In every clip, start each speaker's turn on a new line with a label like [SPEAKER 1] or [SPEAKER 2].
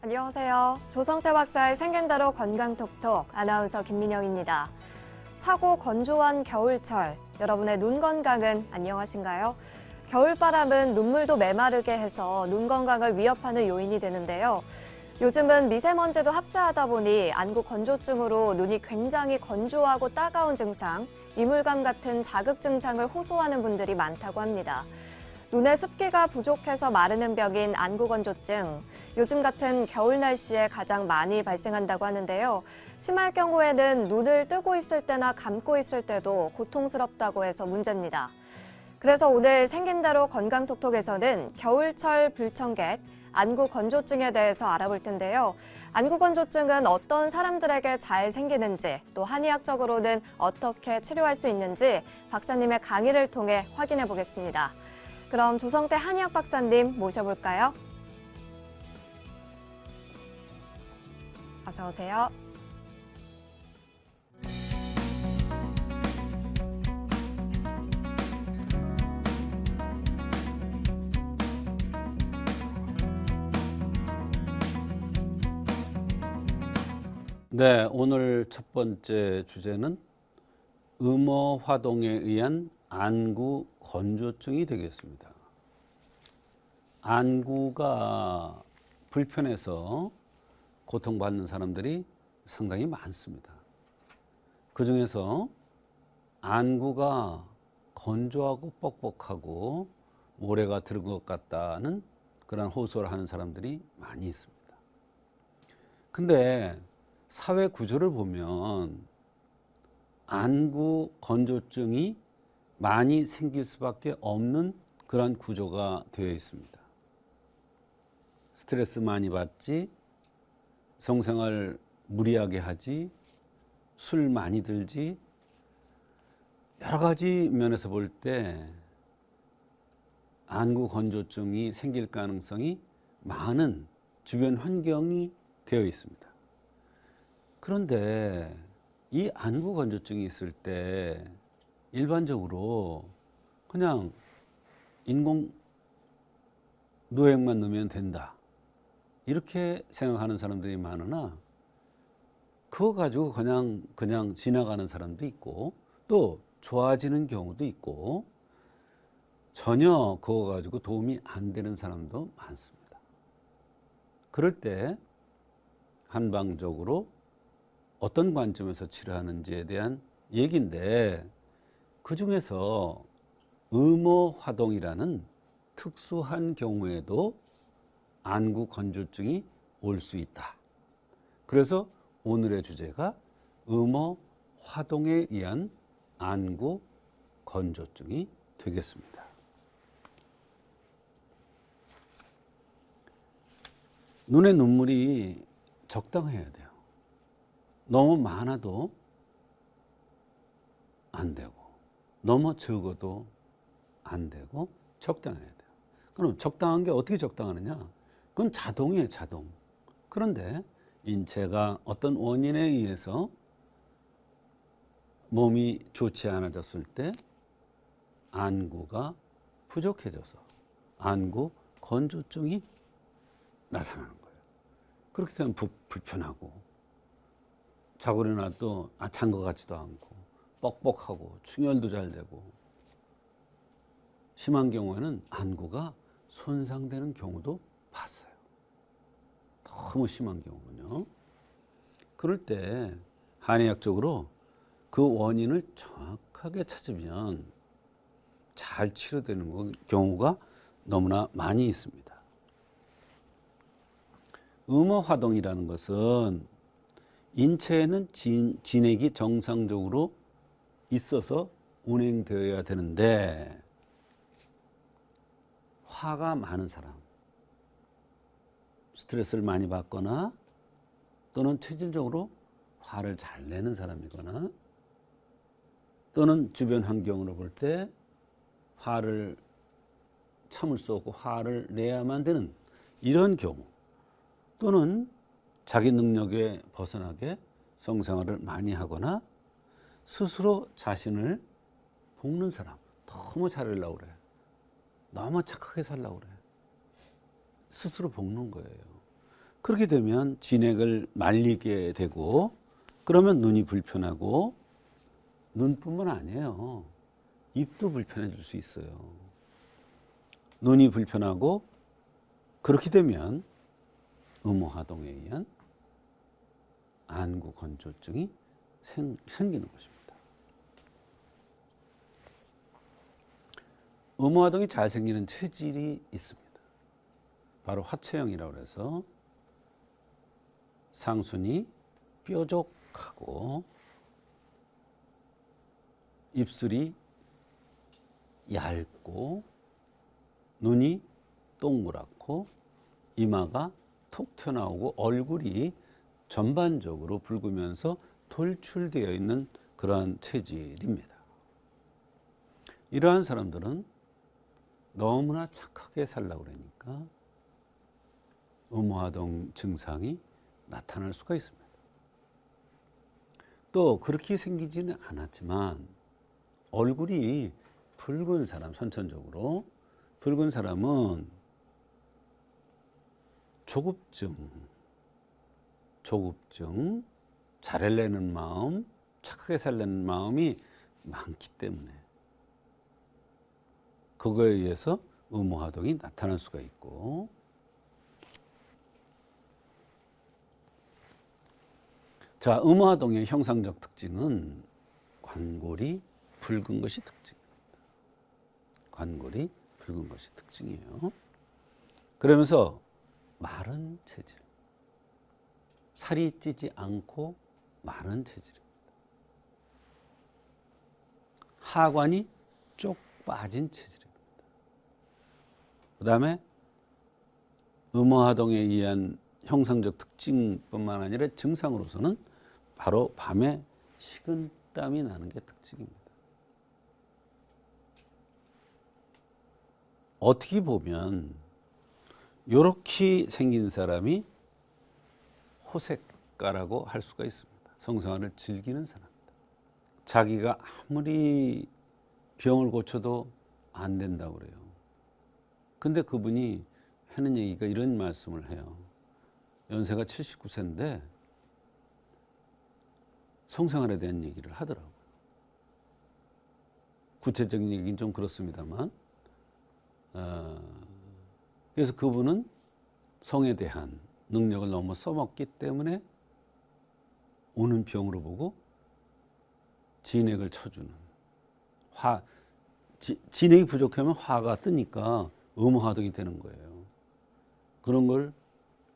[SPEAKER 1] 안녕하세요. 조성태 박사의 생긴대로 건강톡톡 아나운서 김민영입니다. 차고 건조한 겨울철, 여러분의 눈 건강은 안녕하신가요? 겨울바람은 눈물도 메마르게 해서 눈 건강을 위협하는 요인이 되는데요. 요즘은 미세먼지도 흡사하다 보니 안구 건조증으로 눈이 굉장히 건조하고 따가운 증상, 이물감 같은 자극 증상을 호소하는 분들이 많다고 합니다. 눈의 습기가 부족해서 마르는 병인 안구 건조증, 요즘 같은 겨울 날씨에 가장 많이 발생한다고 하는데요. 심할 경우에는 눈을 뜨고 있을 때나 감고 있을 때도 고통스럽다고 해서 문제입니다. 그래서 오늘 생긴대로 건강톡톡에서는 겨울철 불청객, 안구 건조증에 대해서 알아볼 텐데요. 안구 건조증은 어떤 사람들에게 잘 생기는지, 또 한의학적으로는 어떻게 치료할 수 있는지 박사님의 강의를 통해 확인해 보겠습니다. 그럼 조성태 한의학 박사님 모셔볼까요? 어서 오세요.
[SPEAKER 2] 네, 오늘 첫 번째 주제는 음어화동에 의한 안구 건조증이 되겠습니다. 안구가 불편해서 고통받는 사람들이 상당히 많습니다. 그중에서 안구가 건조하고 뻑뻑하고 모래가 들은 것 같다는 그런 호소를 하는 사람들이 많이 있습니다. 근데 사회 구조를 보면 안구 건조증이 많이 생길 수밖에 없는 그런 구조가 되어 있습니다. 스트레스 많이 받지, 성생활 무리하게 하지, 술 많이 들지, 여러 가지 면에서 볼 때 안구 건조증이 생길 가능성이 많은 주변 환경이 되어 있습니다. 그런데 이 안구 건조증이 있을 때 일반적으로 그냥 인공 노획만 넣으면 된다, 이렇게 생각하는 사람들이 많으나 그거 가지고 그냥 지나가는 사람도 있고 또 좋아지는 경우도 있고 전혀 그거 가지고 도움이 안 되는 사람도 많습니다. 그럴 때 한방적으로 어떤 관점에서 치료하는지에 대한 얘기인데, 그 중에서 음어화동이라는 특수한 경우에도 안구 건조증이 올 수 있다. 그래서 오늘의 주제가 음어화동에 의한 안구 건조증이 되겠습니다. 눈에 눈물이 적당해야 돼요. 너무 많아도 안 되고 너무 적어도 안 되고 적당해야 돼요. 그럼 적당한 게 어떻게 적당하느냐? 그건 자동이에요, 자동. 그런데 인체가 어떤 원인에 의해서 몸이 좋지 않아졌을 때 안구가 부족해져서 안구 건조증이 나타나는 거예요. 그렇게 되면 불편하고 자고 일어나도 잔 것 같지도 않고 뻑뻑하고 충혈도 잘 되고, 심한 경우에는 안구가 손상되는 경우도 봤어요. 너무 심한 경우는요. 그럴 때 한의학적으로 그 원인을 정확하게 찾으면 잘 치료되는 경우가 너무나 많이 있습니다. 음어화동이라는 것은 인체에는 진액이 정상적으로 있어서 운행되어야 되는데, 화가 많은 사람, 스트레스를 많이 받거나 또는 체질적으로 화를 잘 내는 사람이거나 또는 주변 환경으로 볼 때 화를 참을 수 없고 화를 내야만 되는 이런 경우, 또는 자기 능력에 벗어나게 성생활을 많이 하거나 스스로 자신을 볶는 사람, 너무 잘하려고 그래, 너무 착하게 살려고 그래, 스스로 볶는 거예요. 그렇게 되면 진액을 말리게 되고 그러면 눈이 불편하고 눈뿐만 아니에요. 입도 불편해질 수 있어요. 눈이 불편하고 그렇게 되면 음호화동에 의한 안구 건조증이 생기는 것입니다. 음호화동이 잘 생기는 체질이 있습니다. 바로 화체형이라고 해서 상순이 뾰족하고 입술이 얇고 눈이 동그랗고 이마가 톡 튀어나오고 얼굴이 전반적으로 붉으면서 돌출되어 있는 그러한 체질입니다. 이러한 사람들은 너무나 착하게 살려고 그러니까 음호화동 증상이 나타날 수가 있습니다. 또 그렇게 생기지는 않았지만 얼굴이 붉은 사람, 선천적으로 붉은 사람은 조급증, 잘하려는 마음, 착하게 살려는 마음이 많기 때문에 그거에 의해서 음호화동이 나타날 수가 있고, 자, 음호화동의 형상적 특징은 관골이 붉은 것이 특징입니다. 관골이 붉은 것이 특징이에요. 그러면서 마른 체질, 살이 찌지 않고 마른 체질입니다. 하관이 쪽 빠진 체질입니다. 그 다음에 음호화동에 의한 형상적 특징뿐만 아니라 증상으로서는 바로 밤에 식은땀이 나는 게 특징입니다. 어떻게 보면 이렇게 생긴 사람이 호색가라고 할 수가 있습니다. 성생활을 즐기는 사람입니다. 자기가 아무리 병을 고쳐도 안 된다고 그래요. 근데 그분이 하는 얘기가 이런 말씀을 해요. 연세가 79세인데 성생활에 대한 얘기를 하더라고요. 구체적인 얘기는 좀 그렇습니다만, 그래서 그분은 성에 대한 능력을 너무 써먹기 때문에 오는 병으로 보고 진액을 쳐주는, 진액이 부족하면 화가 뜨니까 음호화동이 되는 거예요. 그런 걸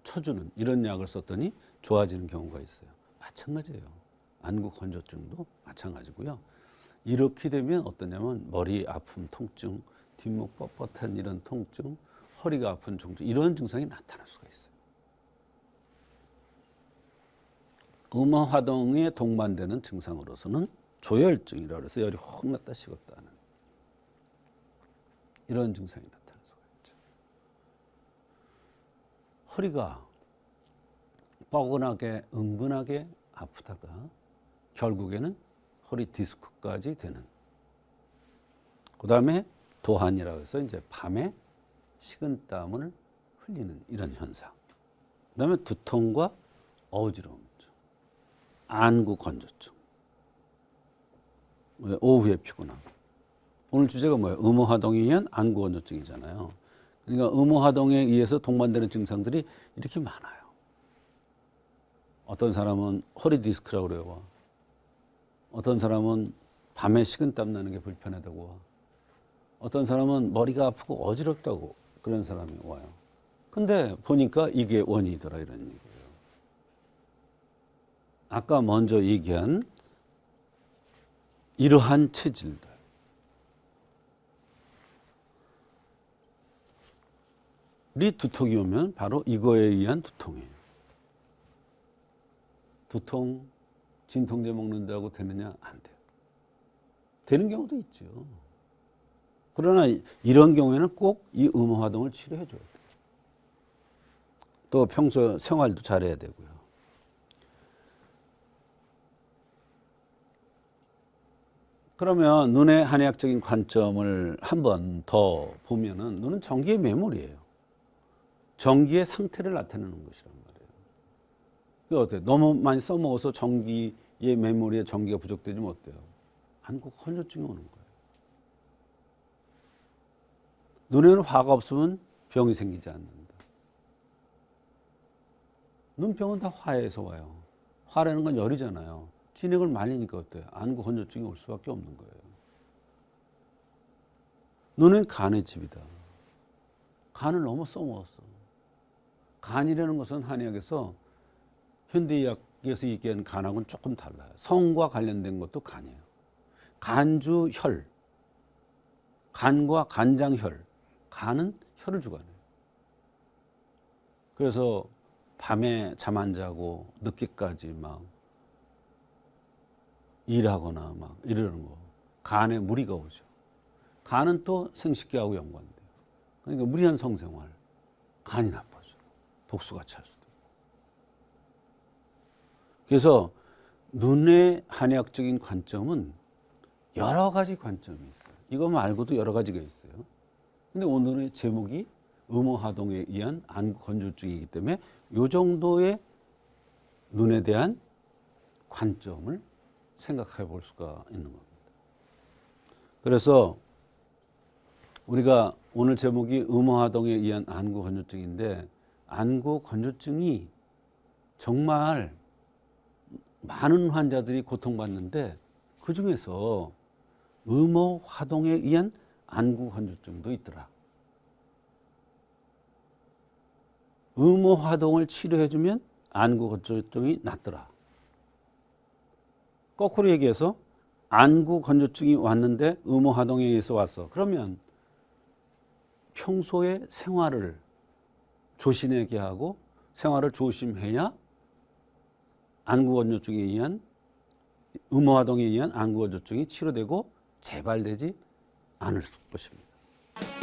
[SPEAKER 2] 쳐주는 이런 약을 썼더니 좋아지는 경우가 있어요. 마찬가지예요. 안구 건조증도 마찬가지고요. 이렇게 되면 어떠냐면 머리 아픔, 통증, 뒷목 뻣뻣한 이런 통증, 허리가 아픈 통증, 이런 증상이 나타날 수가 있어요. 음호화동에 동반되는 증상으로서는 조혈증이라고 해서 열이 확 났다 식었다 하는 이런 증상이 나타날 수가 있죠. 허리가 뻐근하게 은근하게 아프다가 결국에는 허리 디스크까지 되는, 그 다음에 도한이라고 해서 이제 밤에 식은땀을 흘리는 이런 현상, 그 다음에 두통과 어지러움증, 안구 건조증, 오후에 피곤함. 오늘 주제가 뭐예요? 음호화동에 의한 안구 건조증이잖아요. 그러니까 음호화동에 의해서 동반되는 증상들이 이렇게 많아요. 어떤 사람은 허리 디스크라고 그래요. 어떤 사람은 밤에 식은땀 나는 게 불편하다고. 어떤 사람은 머리가 아프고 어지럽다고 그런 사람이 와요. 근데 보니까 이게 원인이더라 이런 얘기예요. 아까 먼저 얘기한 이러한 체질들, 이 두통이 오면 바로 이거에 의한 두통이에요. 두통, 진통제 먹는다고 되느냐? 안 돼요. 되는 경우도 있죠. 그러나 이런 경우에는 꼭 이 음호화동을 치료해 줘야 돼요. 또 평소 생활도 잘해야 되고요. 그러면 눈의 한의학적인 관점을 한 번 더 보면은 눈은 전기의 매몰이에요. 전기의 상태를 나타내는 것이란 말이에요. 그 어때요? 너무 많이 써먹어서 전기의 메모리에 전기가 부족되면 어때요? 안구 건조증이 오는 거예요. 눈에는 화가 없으면 병이 생기지 않는다. 눈병은 다 화에서 와요. 화라는 건 열이잖아요. 진액을 말리니까 어때요? 안구 건조증이 올 수밖에 없는 거예요. 눈은 간의 집이다. 간을 너무 써먹었어. 간이라는 것은 한의학에서 현대의학에서 얘기하는 간하고는 조금 달라요. 성과 관련된 것도 간이에요. 간주 혈, 간과 간장혈, 간은 혈을 주관해요. 그래서 밤에 잠 안 자고 늦게까지 막 일하거나 막 이러는 거, 간에 무리가 오죠. 간은 또 생식기하고 연관돼요. 그러니까 무리한 성생활, 간이 나빠져. 독소가 찰 수도 있고. 그래서 눈의 한의학적인 관점은 여러 가지 관점이 있어요. 이거 말고도 여러 가지가 있어요. 근데 오늘의 제목이 음호하동에 의한 안구 건조증이기 때문에 이 정도의 눈에 대한 관점을 생각해 볼 수가 있는 겁니다. 그래서 우리가 오늘 제목이 음호하동에 의한 안구 건조증인데, 안구 건조증이 정말 많은 환자들이 고통받는데 그 중에서 음호화동에 의한 안구 건조증도 있더라. 음호화동을 치료해주면 안구 건조증이 낫더라. 거꾸로 얘기해서 안구 건조증이 왔는데 음호화동에 의해서 왔어. 그러면 평소에 생활을 조심하게 하고 생활을 조심해야 안구 건조증에 의한 음호화동에 의한 안구 건조증이 치료되고 재발되지 않을 것입니다.